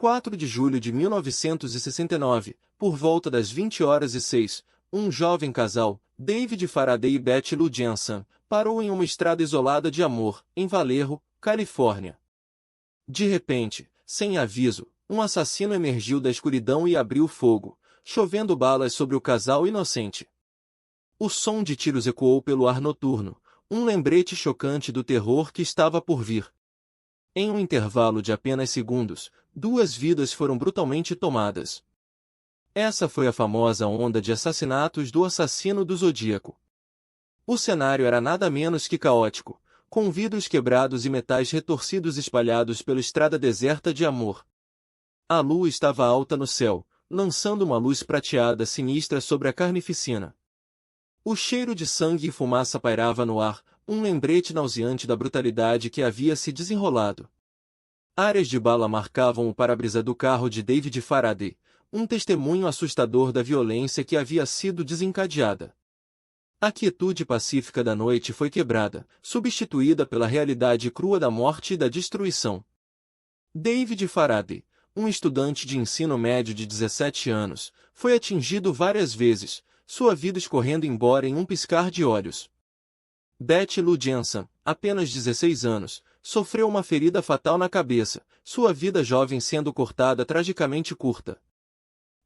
4 de julho de 1969, por volta das 20h06, um jovem casal, David Faraday e Betty Lou Jensen, parou em uma estrada isolada de Amor, em Vallejo, Califórnia. De repente, sem aviso, um assassino emergiu da escuridão e abriu fogo, chovendo balas sobre o casal inocente. O som de tiros ecoou pelo ar noturno, um lembrete chocante do terror que estava por vir. Em um intervalo de apenas segundos, 2 vidas foram brutalmente tomadas. Essa foi a famosa onda de assassinatos do assassino do Zodíaco. O cenário era nada menos que caótico, com vidros quebrados e metais retorcidos espalhados pela estrada deserta de Amor. A lua estava alta no céu, lançando uma luz prateada sinistra sobre a carnificina. O cheiro de sangue e fumaça pairava no ar, um lembrete nauseante da brutalidade que havia se desenrolado. Áreas de bala marcavam o para-brisa do carro de David Faraday, um testemunho assustador da violência que havia sido desencadeada. A quietude pacífica da noite foi quebrada, substituída pela realidade crua da morte e da destruição. David Faraday, um estudante de ensino médio de 17 anos, foi atingido várias vezes, sua vida escorrendo embora em um piscar de olhos. Betty Lou Jensen, apenas 16 anos, sofreu uma ferida fatal na cabeça, sua vida jovem sendo cortada tragicamente curta.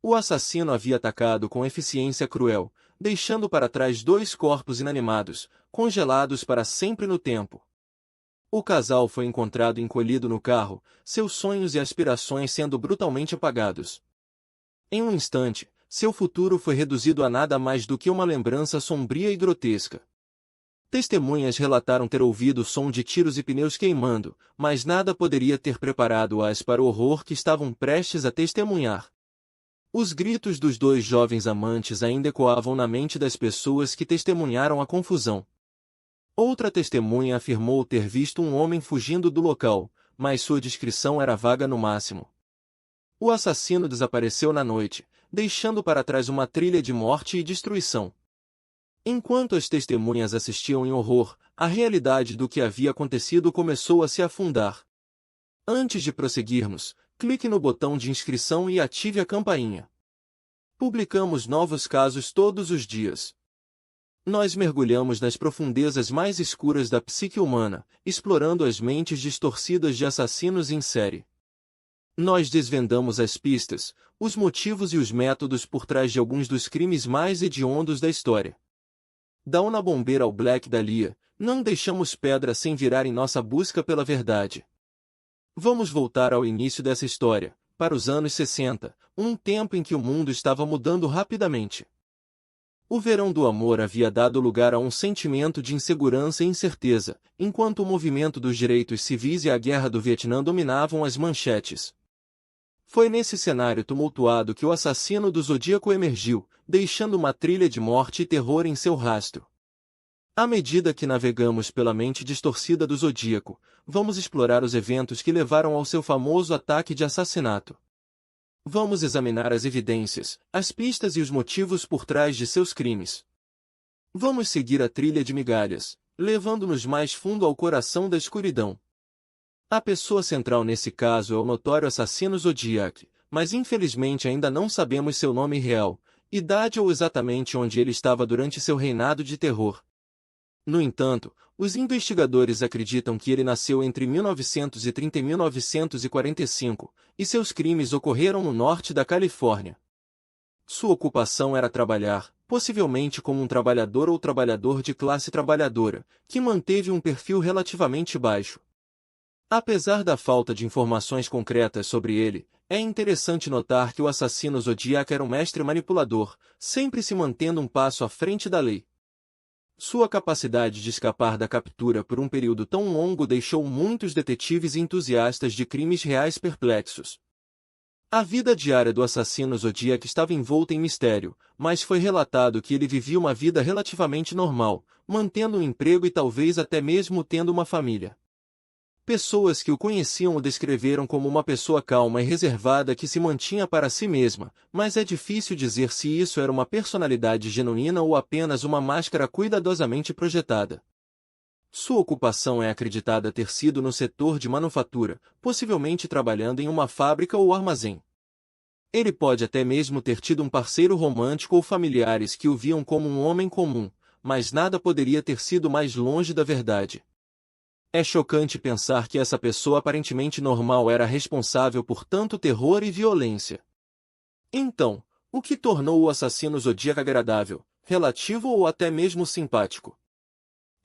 O assassino havia atacado com eficiência cruel, deixando para trás 2 corpos inanimados, congelados para sempre no tempo. O casal foi encontrado encolhido no carro, seus sonhos e aspirações sendo brutalmente apagados. Em um instante, seu futuro foi reduzido a nada mais do que uma lembrança sombria e grotesca. Testemunhas relataram ter ouvido o som de tiros e pneus queimando, mas nada poderia ter preparado-as para o horror que estavam prestes a testemunhar. Os gritos dos 2 jovens amantes ainda ecoavam na mente das pessoas que testemunharam a confusão. Outra testemunha afirmou ter visto um homem fugindo do local, mas sua descrição era vaga no máximo. O assassino desapareceu na noite, deixando para trás uma trilha de morte e destruição. Enquanto as testemunhas assistiam em horror, a realidade do que havia acontecido começou a se afundar. Antes de prosseguirmos, clique no botão de inscrição e ative a campainha. Publicamos novos casos todos os dias. Nós mergulhamos nas profundezas mais escuras da psique humana, explorando as mentes distorcidas de assassinos em série. Nós desvendamos as pistas, os motivos e os métodos por trás de alguns dos crimes mais hediondos da história. Da Una Bombeira ao Black Dahlia, não deixamos pedra sem virar em nossa busca pela verdade. Vamos voltar ao início dessa história, para os anos 60, um tempo em que o mundo estava mudando rapidamente. O verão do amor havia dado lugar a um sentimento de insegurança e incerteza, enquanto o movimento dos direitos civis e a guerra do Vietnã dominavam as manchetes. Foi nesse cenário tumultuado que o assassino do Zodíaco emergiu, deixando uma trilha de morte e terror em seu rastro. À medida que navegamos pela mente distorcida do Zodíaco, vamos explorar os eventos que levaram ao seu famoso ataque de assassinato. Vamos examinar as evidências, as pistas e os motivos por trás de seus crimes. Vamos seguir a trilha de migalhas, levando-nos mais fundo ao coração da escuridão. A pessoa central nesse caso é o notório assassino Zodiac, mas infelizmente ainda não sabemos seu nome real, idade ou exatamente onde ele estava durante seu reinado de terror. No entanto, os investigadores acreditam que ele nasceu entre 1930 e 1945, e seus crimes ocorreram no norte da Califórnia. Sua ocupação era trabalhar, possivelmente como um trabalhador ou trabalhador de classe trabalhadora, que manteve um perfil relativamente baixo. Apesar da falta de informações concretas sobre ele, é interessante notar que o assassino Zodiac era um mestre manipulador, sempre se mantendo um passo à frente da lei. Sua capacidade de escapar da captura por um período tão longo deixou muitos detetives e entusiastas de crimes reais perplexos. A vida diária do assassino Zodiac estava envolta em mistério, mas foi relatado que ele vivia uma vida relativamente normal, mantendo um emprego e talvez até mesmo tendo uma família. Pessoas que o conheciam o descreveram como uma pessoa calma e reservada que se mantinha para si mesma, mas é difícil dizer se isso era uma personalidade genuína ou apenas uma máscara cuidadosamente projetada. Sua ocupação é acreditada ter sido no setor de manufatura, possivelmente trabalhando em uma fábrica ou armazém. Ele pode até mesmo ter tido um parceiro romântico ou familiares que o viam como um homem comum, mas nada poderia ter sido mais longe da verdade. É chocante pensar que essa pessoa aparentemente normal era responsável por tanto terror e violência. Então, o que tornou o assassino zodíaco agradável, relativo ou até mesmo simpático?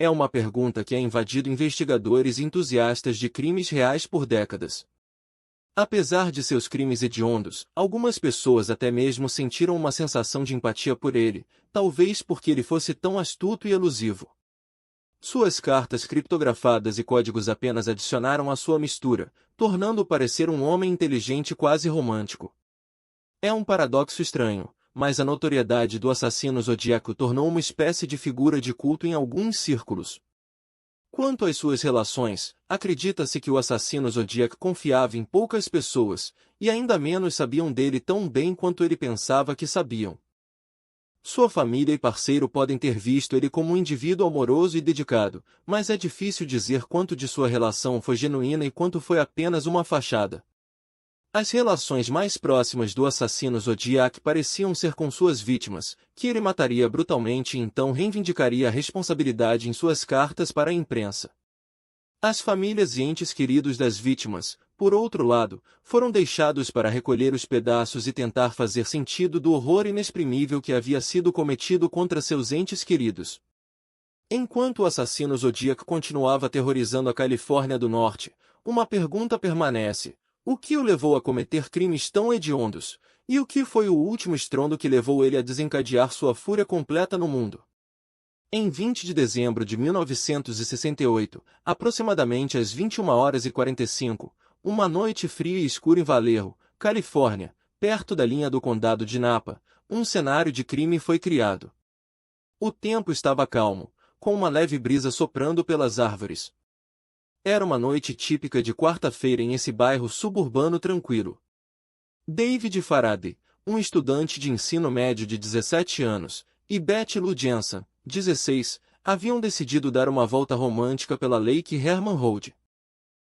É uma pergunta que é invadido investigadores e entusiastas de crimes reais por décadas. Apesar de seus crimes hediondos, algumas pessoas até mesmo sentiram uma sensação de empatia por ele, talvez porque ele fosse tão astuto e elusivo. Suas cartas criptografadas e códigos apenas adicionaram à sua mistura, tornando-o parecer um homem inteligente e quase romântico. É um paradoxo estranho, mas a notoriedade do assassino zodíaco tornou uma espécie de figura de culto em alguns círculos. Quanto às suas relações, acredita-se que o assassino zodíaco confiava em poucas pessoas, e ainda menos sabiam dele tão bem quanto ele pensava que sabiam. Sua família e parceiro podem ter visto ele como um indivíduo amoroso e dedicado, mas é difícil dizer quanto de sua relação foi genuína e quanto foi apenas uma fachada. As relações mais próximas do assassino zodíaco pareciam ser com suas vítimas, que ele mataria brutalmente e então reivindicaria a responsabilidade em suas cartas para a imprensa. As famílias e entes queridos das vítimas, por outro lado, foram deixados para recolher os pedaços e tentar fazer sentido do horror inexprimível que havia sido cometido contra seus entes queridos. Enquanto o assassino zodíaco continuava aterrorizando a Califórnia do Norte, uma pergunta permanece: o que o levou a cometer crimes tão hediondos? E o que foi o último estrondo que levou ele a desencadear sua fúria completa no mundo? Em 20 de dezembro de 1968, aproximadamente às 21h45, uma noite fria e escura em Vallejo, Califórnia, perto da linha do condado de Napa, um cenário de crime foi criado. O tempo estava calmo, com uma leve brisa soprando pelas árvores. Era uma noite típica de quarta-feira em esse bairro suburbano tranquilo. David Faraday, um estudante de ensino médio de 17 anos, e Betty Lou Jensen, 16, haviam decidido dar uma volta romântica pela Lake Herman Road.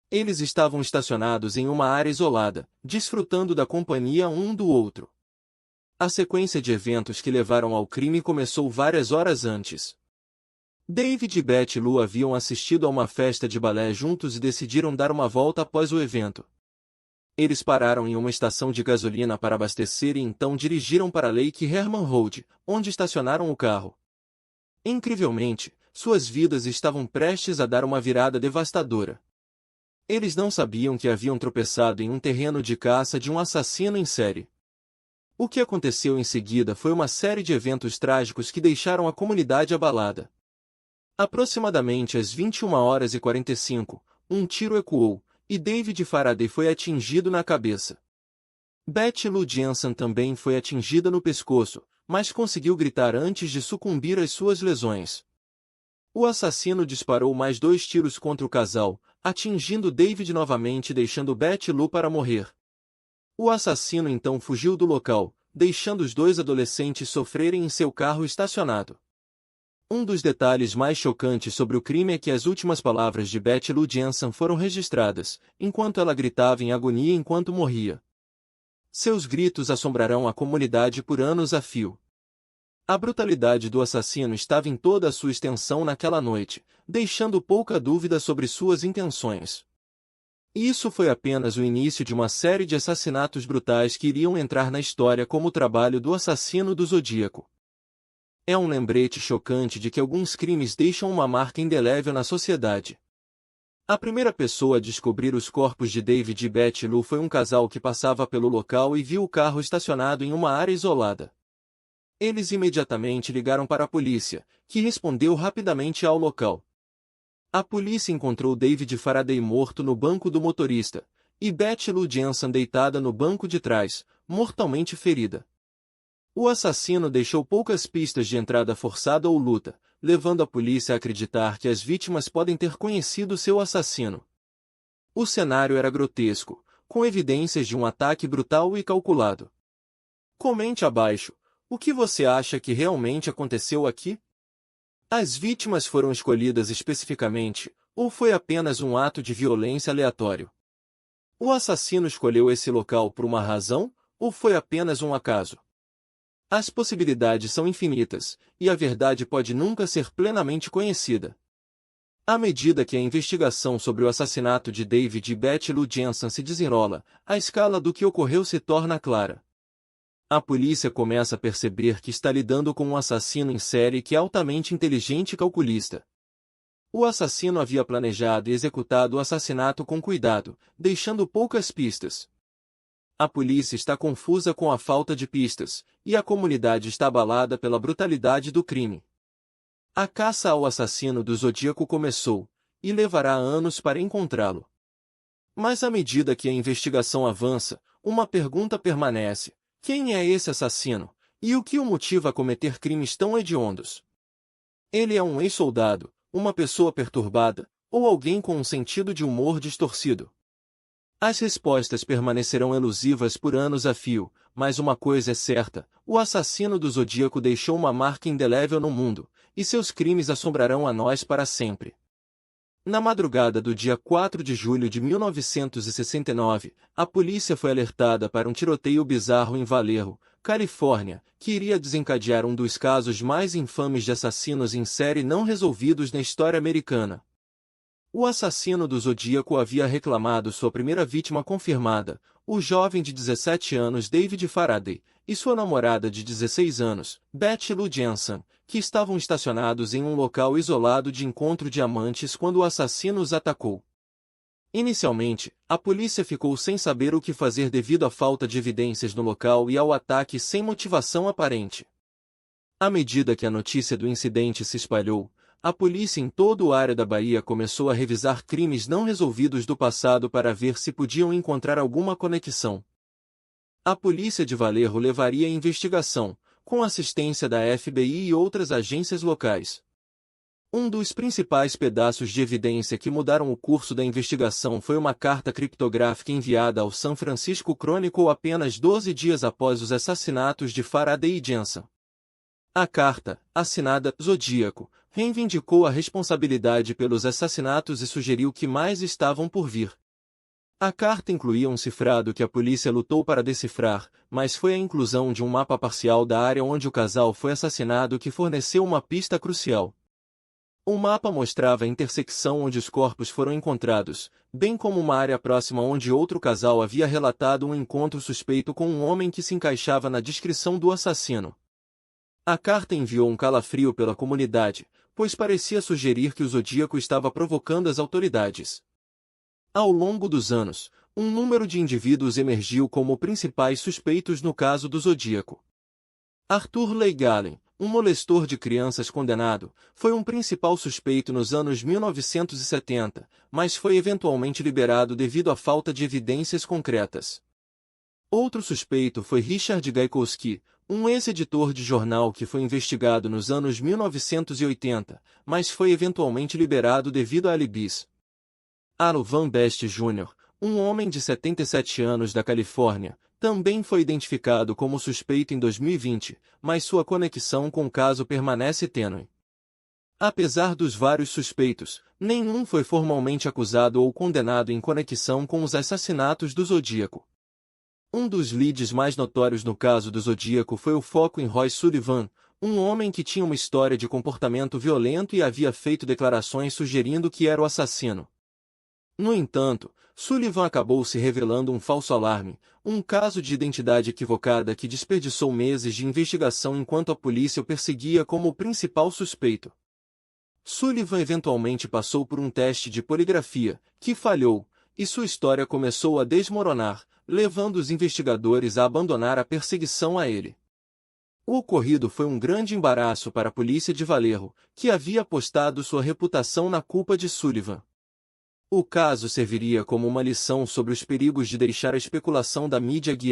Eles estavam estacionados em uma área isolada, desfrutando da companhia um do outro. A sequência de eventos que levaram ao crime começou várias horas antes. David e Betty Lou haviam assistido a uma festa de balé juntos e decidiram dar uma volta após o evento. Eles pararam em uma estação de gasolina para abastecer e então dirigiram para Lake Herman Road, onde estacionaram o carro. Incrivelmente, suas vidas estavam prestes a dar uma virada devastadora. Eles não sabiam que haviam tropeçado em um terreno de caça de um assassino em série. O que aconteceu em seguida foi uma série de eventos trágicos que deixaram a comunidade abalada. Aproximadamente às 21h45, um tiro ecoou, e David Faraday foi atingido na cabeça. Betty Lou Jensen também foi atingida no pescoço, mas conseguiu gritar antes de sucumbir às suas lesões. O assassino disparou mais 2 tiros contra o casal, atingindo David novamente e deixando Betty Lou para morrer. O assassino então fugiu do local, deixando os 2 adolescentes sofrerem em seu carro estacionado. Um dos detalhes mais chocantes sobre o crime é que as últimas palavras de Betty Lou Jensen foram registradas, enquanto ela gritava em agonia enquanto morria. Seus gritos assombrarão a comunidade por anos a fio. A brutalidade do assassino estava em toda a sua extensão naquela noite, deixando pouca dúvida sobre suas intenções. Isso foi apenas o início de uma série de assassinatos brutais que iriam entrar na história como o trabalho do assassino do Zodíaco. É um lembrete chocante de que alguns crimes deixam uma marca indelével na sociedade. A primeira pessoa a descobrir os corpos de David e Betty Lou foi um casal que passava pelo local e viu o carro estacionado em uma área isolada. Eles imediatamente ligaram para a polícia, que respondeu rapidamente ao local. A polícia encontrou David Faraday morto no banco do motorista, e Betty Lou Jensen deitada no banco de trás, mortalmente ferida. O assassino deixou poucas pistas de entrada forçada ou luta, levando a polícia a acreditar que as vítimas podem ter conhecido seu assassino. O cenário era grotesco, com evidências de um ataque brutal e calculado. Comente abaixo, o que você acha que realmente aconteceu aqui? As vítimas foram escolhidas especificamente, ou foi apenas um ato de violência aleatório? O assassino escolheu esse local por uma razão, ou foi apenas um acaso? As possibilidades são infinitas, e a verdade pode nunca ser plenamente conhecida. À medida que a investigação sobre o assassinato de David e Betty Lou Jensen se desenrola, a escala do que ocorreu se torna clara. A polícia começa a perceber que está lidando com um assassino em série que é altamente inteligente e calculista. O assassino havia planejado e executado o assassinato com cuidado, deixando poucas pistas. A polícia está confusa com a falta de pistas, e a comunidade está abalada pela brutalidade do crime. A caça ao assassino do Zodíaco começou, e levará anos para encontrá-lo. Mas à medida que a investigação avança, uma pergunta permanece: quem é esse assassino, e o que o motiva a cometer crimes tão hediondos? Ele é um ex-soldado, uma pessoa perturbada, ou alguém com um sentido de humor distorcido? As respostas permanecerão elusivas por anos a fio, mas uma coisa é certa: o assassino do Zodíaco deixou uma marca indelével no mundo, e seus crimes assombrarão a nós para sempre. Na madrugada do dia 4 de julho de 1969, a polícia foi alertada para um tiroteio bizarro em Vallejo, Califórnia, que iria desencadear um dos casos mais infames de assassinos em série não resolvidos na história americana. O assassino do Zodíaco havia reclamado sua primeira vítima confirmada, o jovem de 17 anos David Faraday, e sua namorada de 16 anos, Betty Lou Jensen, que estavam estacionados em um local isolado de encontro de amantes quando o assassino os atacou. Inicialmente, a polícia ficou sem saber o que fazer devido à falta de evidências no local e ao ataque sem motivação aparente. À medida que a notícia do incidente se espalhou, a polícia em toda a área da Bahia começou a revisar crimes não resolvidos do passado para ver se podiam encontrar alguma conexão. A polícia de Vallejo levaria a investigação, com assistência da FBI e outras agências locais. Um dos principais pedaços de evidência que mudaram o curso da investigação foi uma carta criptográfica enviada ao San Francisco Chronicle apenas 12 dias após os assassinatos de Faraday e Jensen. A carta, assinada Zodíaco, reivindicou a responsabilidade pelos assassinatos e sugeriu que mais estavam por vir. A carta incluía um cifrado que a polícia lutou para decifrar, mas foi a inclusão de um mapa parcial da área onde o casal foi assassinado que forneceu uma pista crucial. O mapa mostrava a intersecção onde os corpos foram encontrados, bem como uma área próxima onde outro casal havia relatado um encontro suspeito com um homem que se encaixava na descrição do assassino. A carta enviou um calafrio pela comunidade, pois parecia sugerir que o Zodíaco estava provocando as autoridades. Ao longo dos anos, um número de indivíduos emergiu como principais suspeitos no caso do Zodíaco. Arthur Leigh Gallen, um molestor de crianças condenado, foi um principal suspeito nos anos 1970, mas foi eventualmente liberado devido à falta de evidências concretas. Outro suspeito foi Richard Gaikowski, um ex-editor de jornal que foi investigado nos anos 1980, mas foi eventualmente liberado devido a alibis. Aaron Van Best Jr., um homem de 77 anos da Califórnia, também foi identificado como suspeito em 2020, mas sua conexão com o caso permanece tênue. Apesar dos vários suspeitos, nenhum foi formalmente acusado ou condenado em conexão com os assassinatos do Zodíaco. Um dos leads mais notórios no caso do Zodíaco foi o foco em Roy Sullivan, um homem que tinha uma história de comportamento violento e havia feito declarações sugerindo que era o assassino. No entanto, Sullivan acabou se revelando um falso alarme, um caso de identidade equivocada que desperdiçou meses de investigação enquanto a polícia o perseguia como o principal suspeito. Sullivan eventualmente passou por um teste de poligrafia, que falhou, e sua história começou a desmoronar, levando os investigadores a abandonar a perseguição a ele. O ocorrido foi um grande embaraço para a polícia de Vallejo, que havia apostado sua reputação na culpa de Sullivan. O caso serviria como uma lição sobre os perigos de deixar a especulação da mídia guiar